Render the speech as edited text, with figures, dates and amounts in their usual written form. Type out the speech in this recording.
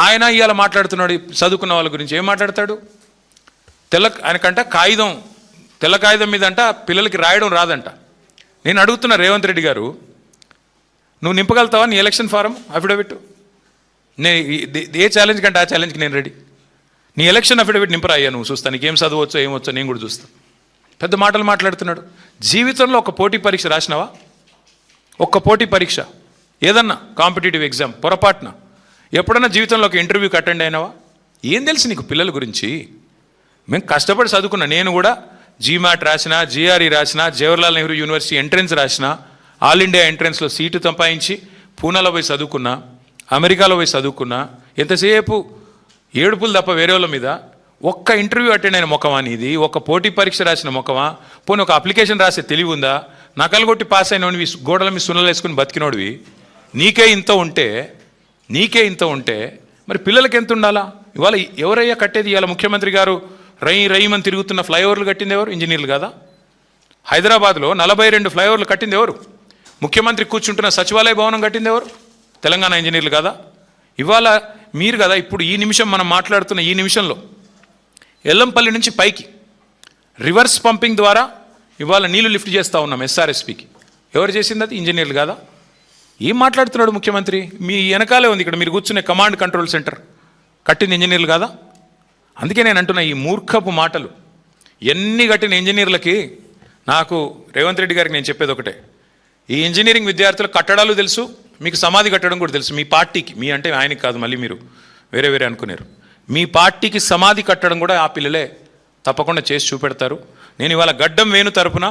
ఆయన ఇవాళ మాట్లాడుతున్నాడు చదువుకున్న వాళ్ళ గురించి. ఏం మాట్లాడతాడు? ఆయనకంట తెల్ల కాగితం మీద అంట పిల్లలకి రాయడం రాదంట. నేను అడుగుతున్నా రేవంత్ రెడ్డి గారు, నువ్వు నింపగలుగుతావా నీ ఎలక్షన్ ఫారం అఫిడవిట్? ఏ ఛాలెంజ్ కంటే ఆ ఛాలెంజ్కి నేను రెడీ. నీ ఎలక్షన్ అఫిడవిట్ నింపరా అయ్యా, నువ్వు చూస్తాను నీకేం చదవచ్చో ఏమొచ్చో నేను కూడా చూస్తాను. పెద్ద మాటలు మాట్లాడుతున్నాడు. జీవితంలో ఒక పోటీ పరీక్ష రాసినావా? ఒక్క పోటీ పరీక్ష ఏదన్నా కాంపిటేటివ్ ఎగ్జామ్ పొరపాటున ఎప్పుడన్నా జీవితంలో ఒక ఇంటర్వ్యూకి అటెండ్ అయినావా? ఏం తెలుసు నీకు పిల్లల గురించి? మేము కష్టపడి చదువుకున్నా. నేను కూడా జీమాట్ రాసిన, జిఆర్ఈ రాసిన, జవహర్లాల్ నెహ్రూ యూనివర్సిటీ ఎంట్రన్స్ రాసిన, ఆల్ ఇండియా ఎంట్రన్స్లో సీటు సంపాదించి పూనాలో పోయి చదువుకున్నా, అమెరికాలో పోయి చదువుకున్నా. ఎంతసేపు ఏడుపులు తప్ప వేరే వాళ్ళ మీద. ఒక్క ఇంటర్వ్యూ అటెండ్ అయిన ముఖమా నీది? ఒక్క పోటీ పరీక్ష రాసిన ముఖమా? పోనీ ఒక అప్లికేషన్ రాసే తెలివి ఉందా? నకలు కొట్టి పాస్ అయినవి గోడల మీద సున్నలు వేసుకుని బతికినోడివి. నీకే ఇంత ఉంటే మరి పిల్లలకి ఎంత ఉండాలా? ఇవాళ ఎవరయ్యా కట్టేది? ఇవాళ ముఖ్యమంత్రి గారు రయ్యమని తిరుగుతున్న ఫ్లైఓవర్లు కట్టింది ఎవరు? ఇంజనీర్లు కదా? హైదరాబాద్లో 42 ఫ్లైఓవర్లు కట్టింది ఎవరు? ముఖ్యమంత్రి కూర్చుంటున్న సచివాలయ భవనం కట్టింది ఎవరు? తెలంగాణ ఇంజనీర్లు కదా? ఇవాళ మీరు కదా ఇప్పుడు ఈ నిమిషం మనం మాట్లాడుతున్న ఈ నిమిషంలో ఎల్లంపల్లి నుంచి పైకి రివర్స్ పంపింగ్ ద్వారా ఇవాళ నీళ్లు లిఫ్ట్ చేస్తూ ఉన్నాం ఎస్ఆర్ఎస్పికి. ఎవరు చేసింది అది? ఇంజనీర్లు కదా? ఏం మాట్లాడుతున్నాడు ముఖ్యమంత్రి? మీ వెనకాలే ఉంది ఇక్కడ మీరు కూర్చునే కమాండ్ కంట్రోల్ సెంటర్ కట్టింది ఇంజనీర్లు కదా? అందుకే నేను అంటున్నా ఈ మూర్ఖపు మాటలు ఎన్ని కట్టిన ఇంజనీర్లకి. నాకు రేవంత్ రెడ్డి గారికి నేను చెప్పేది ఒకటే, ఈ ఇంజనీరింగ్ విద్యార్థులు కట్టడాలు తెలుసు, మీకు సమాధి కట్టడం కూడా తెలుసు. మీ పార్టీకి, మీ అంటే ఆయనకి కాదు, మళ్ళీ మీరు వేరే అనుకున్నారు, మీ పార్టీకి సమాధి కట్టడం కూడా ఆ పిల్లలే తప్పకుండా చేసి చూపెడతారు. నేను ఇవాళ గడ్డం వేణు తరపున